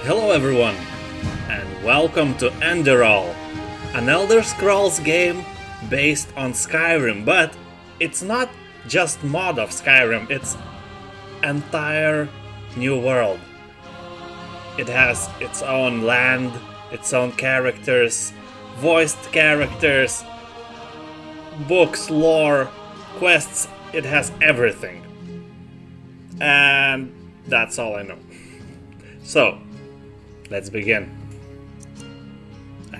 Hello everyone, and welcome to Enderal, an Elder Scrolls game based on Skyrim, but it's not just mod of Skyrim, it's entire new world. It has its own land, its own characters, voiced characters, books, lore, quests, it has everything. And that's all I know. So, let's begin.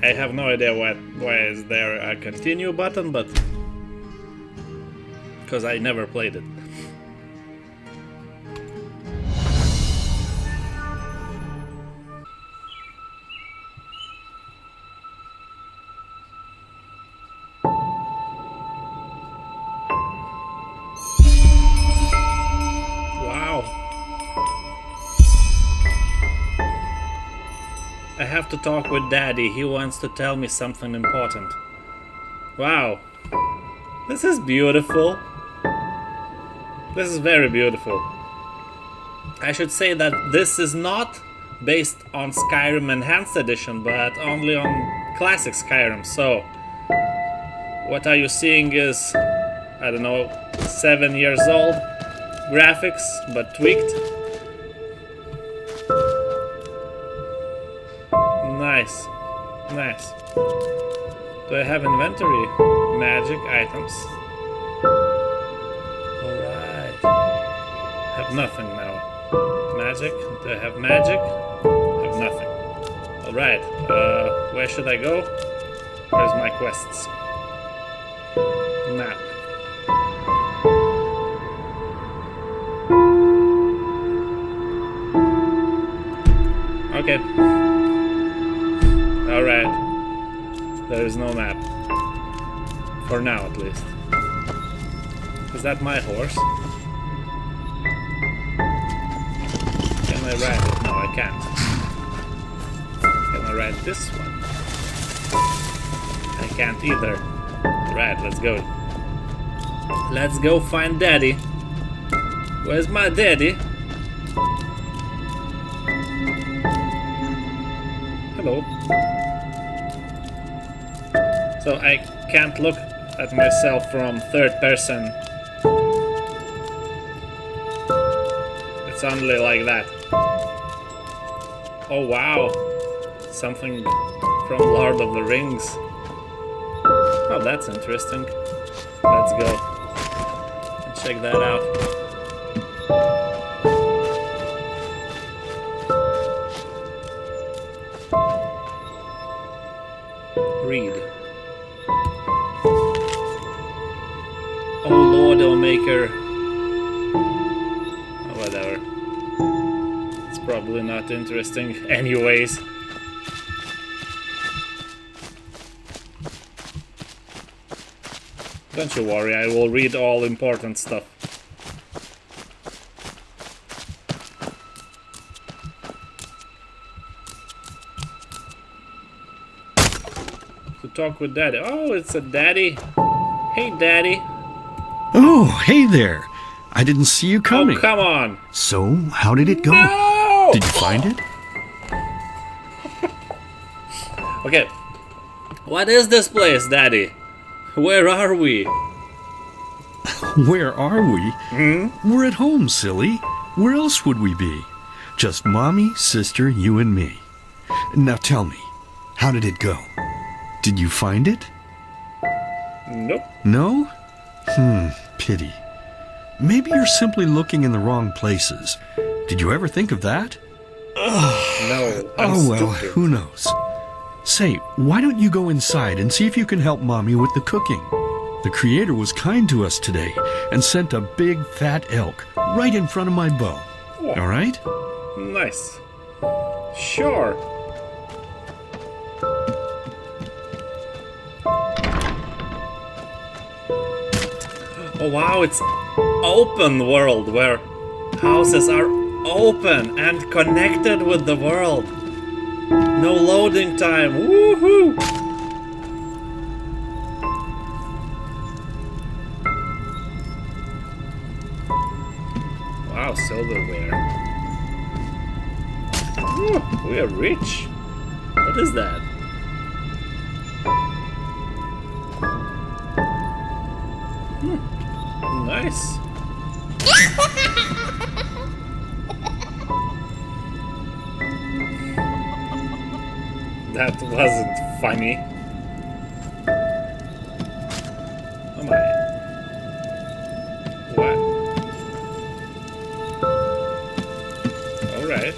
I have no idea why is there a continue button, but because I never played it. I have to talk with Daddy. He wants to tell me something important. Wow. This is beautiful. This is very beautiful. I should say that this is not based on Skyrim Enhanced Edition, but only on Classic Skyrim. So, what are you seeing is, I don't know, 7 years old graphics, but tweaked. Nice. Nice. Do I have inventory? Magic items. Alright. Have nothing now. Magic? Do I have magic? Have nothing. Alright. Where should I go? Where's my quests? Map. Okay. Alright. There is no map. For now, at least. Is that my horse? Can I ride it? No, I can't. Can I ride this one? I can't either. Right, let's go. Let's go find Daddy. Where's my daddy? Hello. So I can't look at myself from third person. It's only like that. Oh wow. Something from Lord of the Rings. Oh, that's interesting. Let's go and check that out. Read. Oh Lord, O Maker. Oh, whatever. It's probably not interesting anyways. Don't you worry, I will read all important stuff. To talk with Daddy. Oh, it's a Daddy. Hey, Daddy. Oh, hey there. I didn't see you coming. Oh, come on. So, how did it go? No! Did you find it? Okay. What is this place, Daddy? Where are we? Where are we? We're at home, silly. Where else would we be? Just Mommy, sister, you and me. Now tell me, how did it go? Did you find it? Nope. No? Pity. Maybe you're simply looking in the wrong places. Did you ever think of that? No, I'm Oh, well, stupid. who knows? Say, why don't you go inside and see if you can help Mommy with the cooking? The Creator was kind to us today and sent a big fat elk right in front of my bow. Oh. All right? Nice. Sure. Oh wow, it's open world where houses are open and connected with the world. No loading time. Woohoo! Wow, silverware. Oh, we are rich. What is that? Nice. That wasn't funny. Oh my. What? Alright.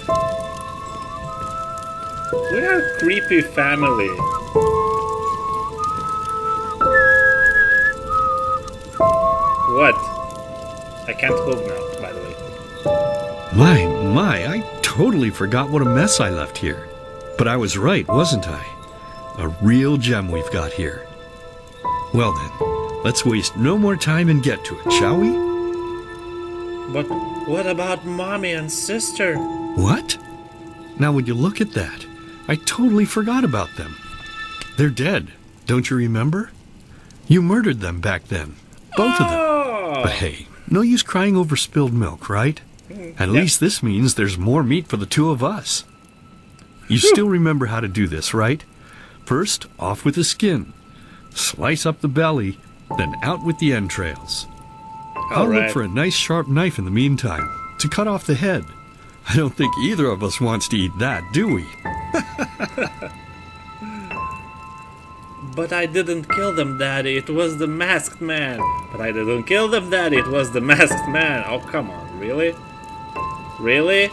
We are a creepy family. What? I can't move now, by the way. My, I totally forgot what a mess I left here. But I was right, wasn't I? A real gem we've got here. Well then, let's waste no more time and get to it, shall we? But what about Mommy and Sister? What? Now would you look at that? I totally forgot about them. They're dead, don't you remember? You murdered them back then, both of them. But hey, no use crying over spilled milk, right? At least this means there's more meat for the two of us. You still remember how to do this, right? First, off with the skin. Slice up the belly, then out with the entrails. I'll look for a nice sharp knife in the meantime, to cut off the head. I don't think either of us wants to eat that, do we? But I didn't kill them, Daddy. It was the masked man. But I didn't kill them, Daddy. It was the masked man. Oh, come on. Really? Really?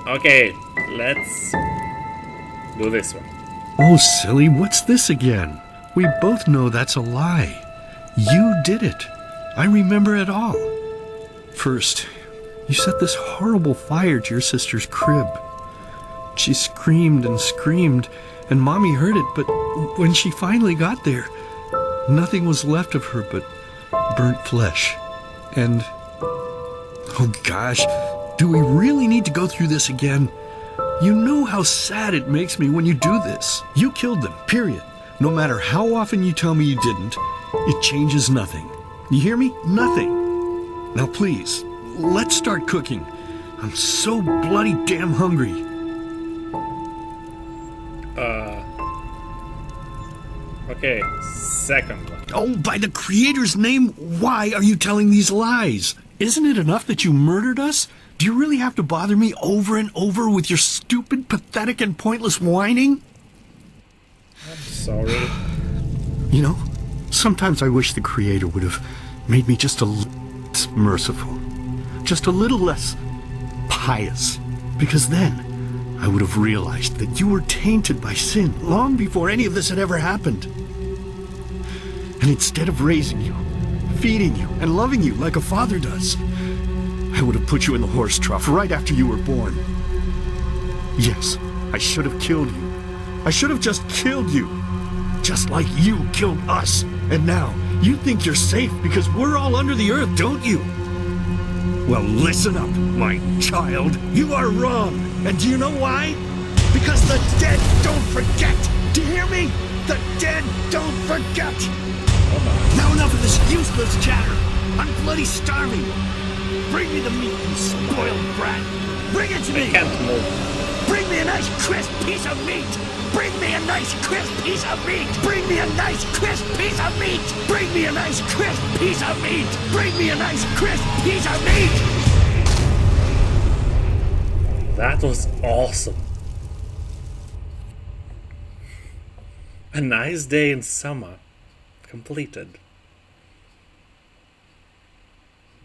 Okay, let's do this one. Oh, silly, what's this again? We both know that's a lie. You did it. I remember it all. First, you set this horrible fire to your sister's crib. She screamed and screamed, and Mommy heard it, but when she finally got there, nothing was left of her but burnt flesh. And, oh gosh, do we really need to go through this again? You know how sad it makes me when you do this. You killed them, period. No matter how often you tell me you didn't, it changes nothing. You hear me? Nothing. Now please, let's start cooking. I'm so bloody damn hungry. Okay, second one. Oh, by the Creator's name, why are you telling these lies? Isn't it enough that you murdered us? Do you really have to bother me over and over with your stupid, pathetic, and pointless whining? I'm sorry. You know, sometimes I wish the Creator would have made me just a little less merciful. Just a little less pious. Because then I would have realized that you were tainted by sin long before any of this had ever happened. And instead of raising you, feeding you, and loving you like a father does, I would have put you in the horse trough right after you were born. Yes, I should have killed you. I should have just killed you. Just like you killed us. And now, you think you're safe because we're all under the earth, don't you? Well, listen up, my child. You are wrong. And do you know why? Because the dead don't forget. Do you hear me? The dead don't forget. Now enough of this useless chatter. I'm bloody starving. Bring me the meat, you spoiled brat. Bring it to me. I can't move. Bring me a nice crisp piece of meat. Bring me a nice crisp piece of meat. Bring me a nice crisp piece of meat. Bring me a nice crisp piece of meat. Bring me a nice crisp piece of meat. That was awesome. A nice day in summer. Completed.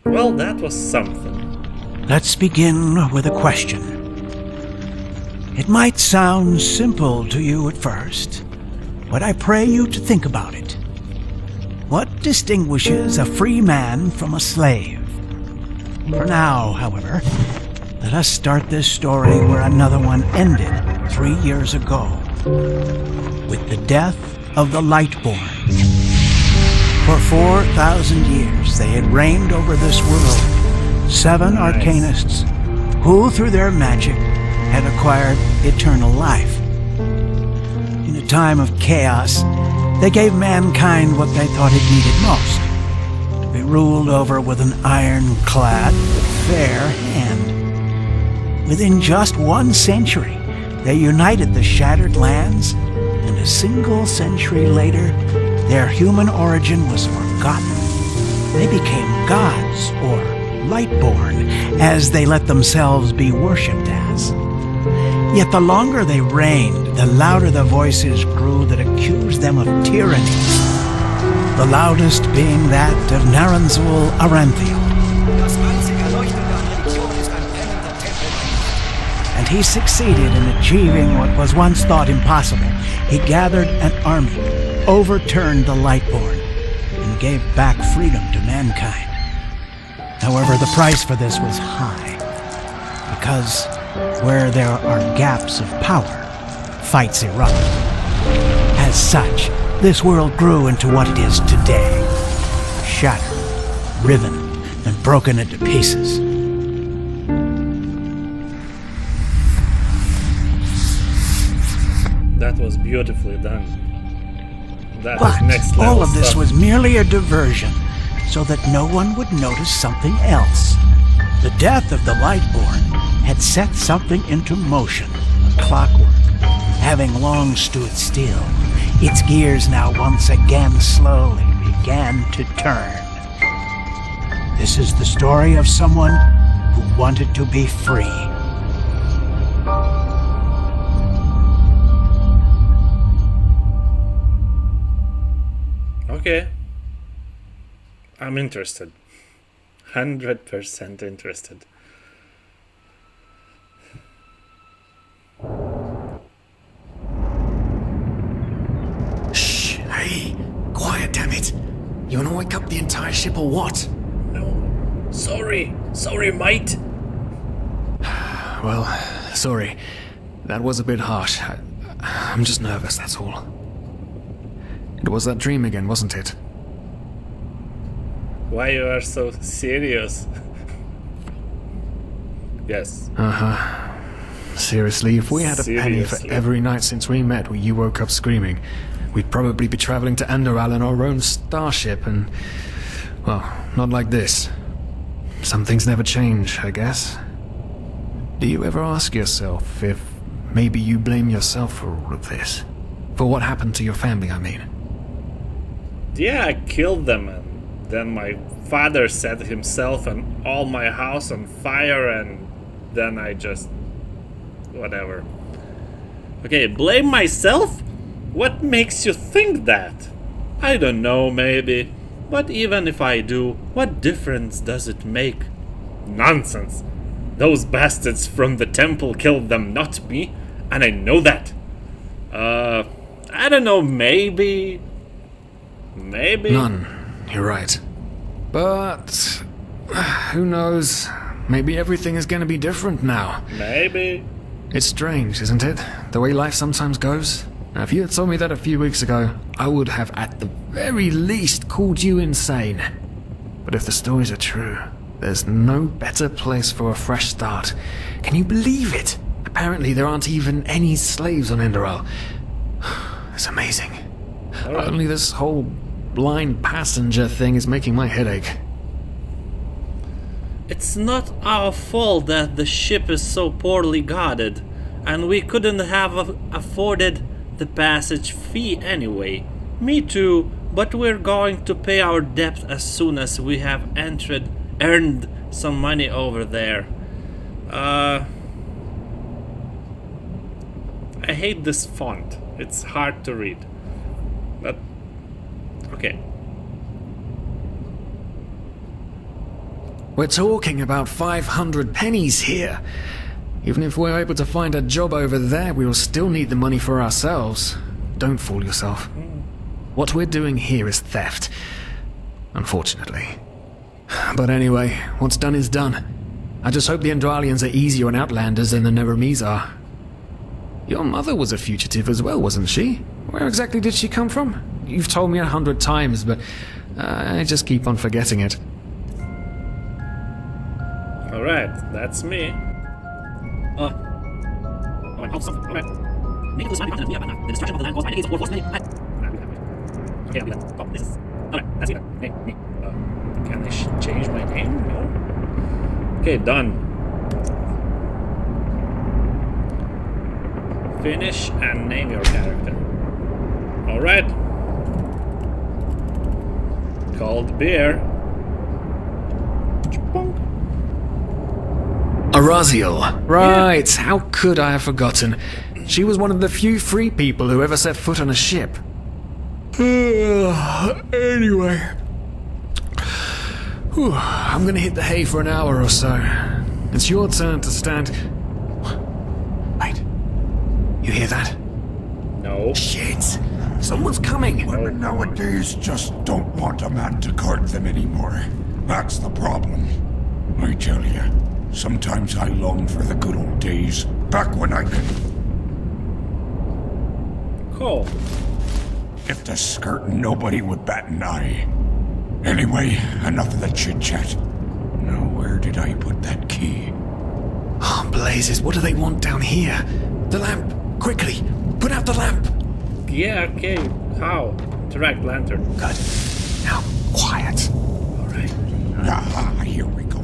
Well, that was something. Let's begin with a question. It might sound simple to you at first, but I pray you to think about it. What distinguishes a free man from a slave? For now, however, let us start this story where another one ended 3 years ago, with the death of the Lightborn. For 4,000 years they had reigned over this world, 7 arcanists, who through their magic had acquired eternal life. In a time of chaos, they gave mankind what they thought it needed most, to be ruled over with an ironclad, fair hand. Within just 1 century, they united the shattered lands, and a single century later, their human origin was forgotten. They became gods, or Lightborn, as they let themselves be worshipped as. Yet the longer they reigned, the louder the voices grew that accused them of tyranny. The loudest being that of Naranzul Aranthiel. And he succeeded in achieving what was once thought impossible. He gathered an army, overturned the Lightborn, and gave back freedom to mankind. However, the price for this was high, because where there are gaps of power, fights erupt. As such, this world grew into what it is today, shattered, riven, and broken into pieces. That was beautifully done. That But is next level all of this stuff. was merely a diversion, so that no one would notice something else. The death of the Lightborn had set something into motion, clockwork. Having long stood still, its gears now once again slowly began to turn. This is the story of someone who wanted to be free. Okay. I'm interested. 100% interested. Shh, hey, quiet, damn it. You wanna wake up the entire ship or what? No. Sorry, mate. Well, sorry. That was a bit harsh. I'm just nervous, that's all. It was that dream again, wasn't it? Why you are so serious? Yes. Seriously, if we had a penny for Seriously. every night since we met where you woke up screaming, we'd probably be traveling to Enderal in our own starship and... well, not like this. Some things never change, I guess. Do you ever ask yourself if maybe you blame yourself for all of this? For what happened to your family, I mean? Yeah, I killed them, and then my father set himself and all my house on fire, and then I just... whatever. Okay, blame myself? What makes you think that? I don't know, maybe. But even if I do, what difference does it make? Nonsense. Those bastards from the temple killed them, not me, and I know that. I don't know, maybe... None. You're right. But... who knows? Maybe everything is gonna be different now. Maybe. It's strange, isn't it? The way life sometimes goes. Now, if you had told me that a few weeks ago, I would have at the very least called you insane. But if the stories are true, there's no better place for a fresh start. Can you believe it? Apparently there aren't even any slaves on Enderal. It's amazing. Alright. Only this whole blind passenger thing is making my head ache. It's not our fault that the ship is so poorly guarded, and we couldn't have afforded the passage fee anyway. Me too, but we're going to pay our debt as soon as we have earned some money over there. I hate this font. It's hard to read. But okay. We're talking about 500 pennies here. Even if we're able to find a job over there, we will still need the money for ourselves. Don't fool yourself. What we're doing here is theft. Unfortunately. But anyway, what's done is done. I just hope the Endralians are easier on Outlanders than the Neramis are. Your mother was a fugitive as well, wasn't she? Where exactly did she come from? You've told me 100 times, but I just keep on forgetting it. Alright, that's me. Something. Alright. Make this the destruction of the land caused by negative or force many. Okay, I'll do that. Oh, this is... Alright, that's it. Hey, me. Can I change my name? No? Okay, done. Finish and name your character. Alright. Called beer. Araziel. Right, how could I have forgotten? She was one of the few free people who ever set foot on a ship. Anyway. Whew, I'm gonna hit the hay for an hour or so. It's your turn to stand... Wait. You hear that? No. Shit! Someone's coming! Women nowadays just don't want a man to guard them anymore. That's the problem. I tell you, sometimes I long for the good old days, back when I could... Cool. Get to skirting, nobody would bat an eye. Anyway, enough of the chit-chat. Now, where did I put that key? Oh, blazes, what do they want down here? The lamp! Quickly! Put out the lamp! Yeah, okay. How? Interact lantern. Good. Now, quiet. Alright. Aha, here we go.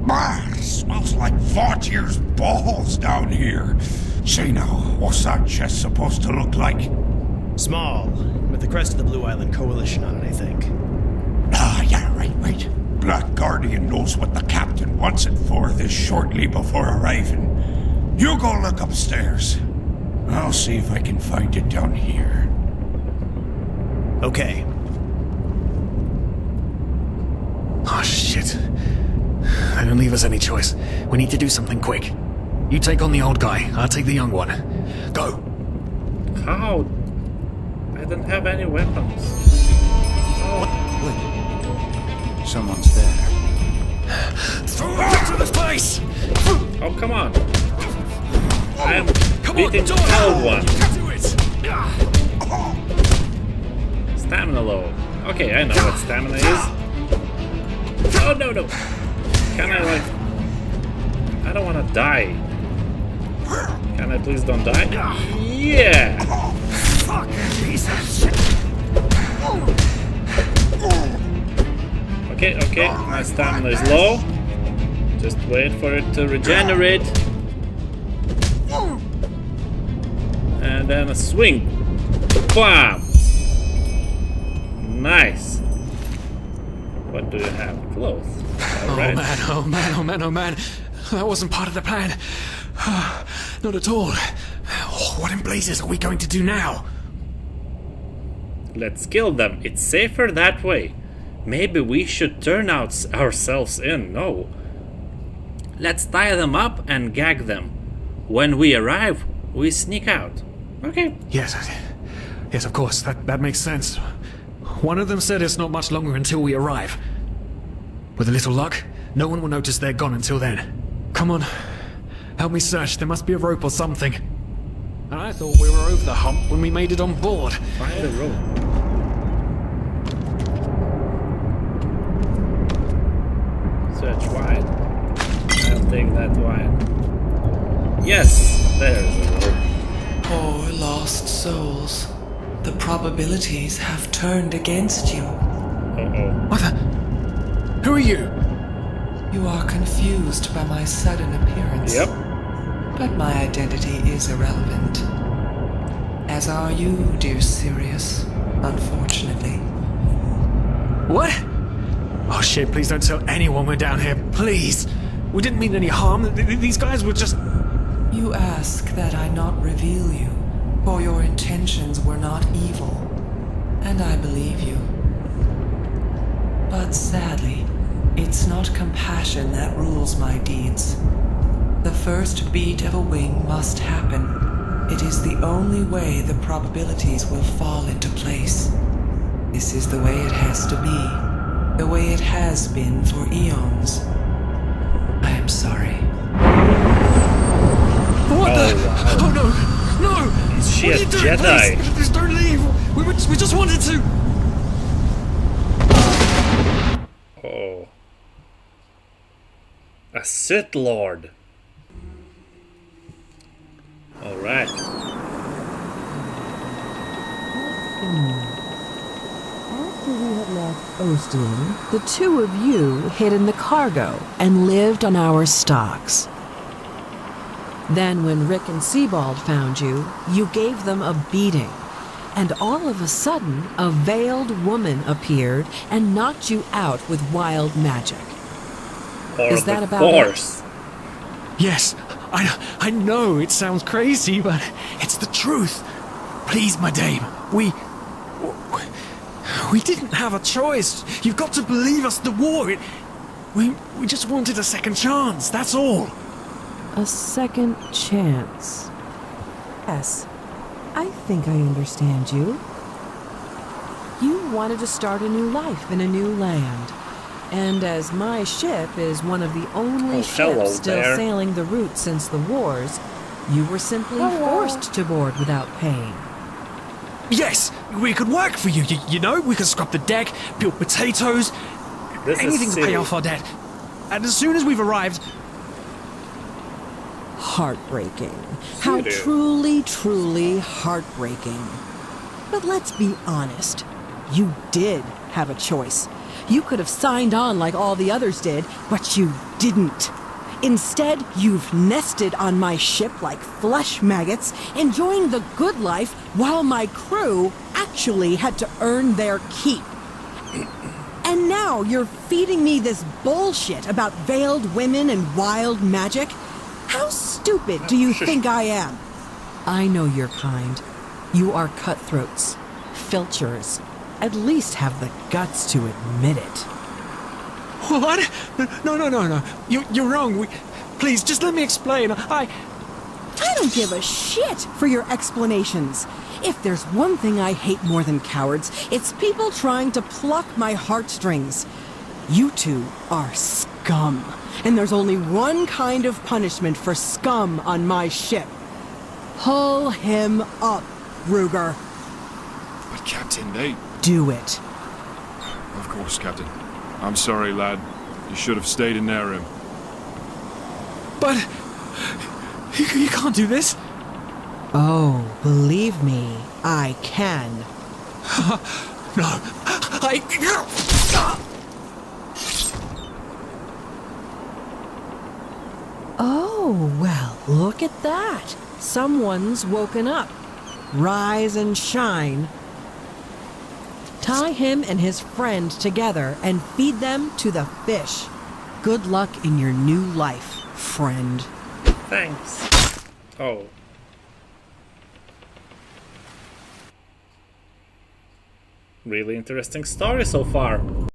Man, smells like Vaughtier's balls down here. Say now, what's that chest supposed to look like? Small, with the crest of the Blue Island Coalition on it, I think. Ah, yeah, right. Black Guardian knows what the captain wants it for this shortly before arriving. You go look upstairs. I'll see if I can find it down here. Okay. Oh, shit. They don't leave us any choice. We need to do something quick. You take on the old guy, I'll take the young one. Go! How? I don't have any weapons. Oh. Someone's there. Throw him into the face! Oh, come on. I am Come on, beating do the it! old one. Do it! Stamina low. Okay, I know what stamina is. Oh, no. Can I, like... I don't want to die. Can I please don't die? Yeah! Fucking piece of shit! Okay, my stamina is low. Just wait for it to regenerate. And then a swing. Bam! Nice. What do you have? Clothes. Alright. Oh man. That wasn't part of the plan. Not at all. What in blazes are we going to do now? Let's kill them. It's safer that way. Maybe we should turn ourselves in. No. Let's tie them up and gag them. When we arrive, we sneak out. Okay. Yes, of course. That makes sense. One of them said it's not much longer until we arrive. With a little luck, no one will notice they're gone until then. Come on. Help me search. There must be a rope or something. I thought we were over the hump when we made it on board. Find the rope. Search wide. I'll take that wide. Yes, there's a rope. Poor lost souls. The probabilities have turned against you. Uh-oh. What the? Who are you? You are confused by my sudden appearance. Yep. But my identity is irrelevant. As are you, dear Sirius, unfortunately. What? Oh shit, please don't tell anyone we're down here, please. We didn't mean any harm. These guys were just... You ask that I not reveal you, for your intentions were not evil, and I believe you. But sadly, it's not compassion that rules my deeds. The first beat of a wing must happen. It is the only way the probabilities will fall into place. This is the way it has to be. The way it has been for eons. I am sorry. What the? wow. Oh no! No! Is she What a are you doing? Jedi? Please don't leave! We just wanted to... Oh. A Sith Lord. Alright. After we had left Osteen, the two of you hid in the cargo and lived on our stocks. Then when Rick and Sebald found you, you gave them a beating. And all of a sudden, a veiled woman appeared and knocked you out with wild magic. Or Is that the about Force. Yes, I know it sounds crazy, but it's the truth. Please, my dame, we didn't have a choice. You've got to believe us. The war, we just wanted a second chance. That's all. A second chance. Yes, I think I understand you. You wanted to start a new life in a new land. And as my ship is one of the only hello ships still there. sailing the route since the wars, you were simply forced to board without paying. Yes, we could work for you. You know, we could scrub the deck, peel potatoes, This anything is to pay silly. off our debt. And as soon as we've arrived, Heartbreaking. How Voodoo. truly, truly heartbreaking. But let's be honest. You did have a choice. You could have signed on like all the others did, but you didn't. Instead, you've nested on my ship like flesh maggots, enjoying the good life while my crew actually had to earn their keep. And now you're feeding me this bullshit about veiled women and wild magic? How stupid do you think I am? I know your kind. You are cutthroats, filchers. At least have the guts to admit it. what? No. You're wrong. Please, just let me explain. I don't give a shit for your explanations. If there's one thing I hate more than cowards, it's people trying to pluck my heartstrings. You two are scum. And there's only one kind of punishment for scum on my ship. Pull him up, Ruger. But Captain, they... Do it. Of course, Captain. I'm sorry, lad. You should have stayed in their room. But you can't do this. Oh, believe me, I can. No, Oh, well, look at that. Someone's woken up. Rise and shine. Tie him and his friend together and feed them to the fish. Good luck in your new life, friend. Thanks. Oh. Really interesting story so far.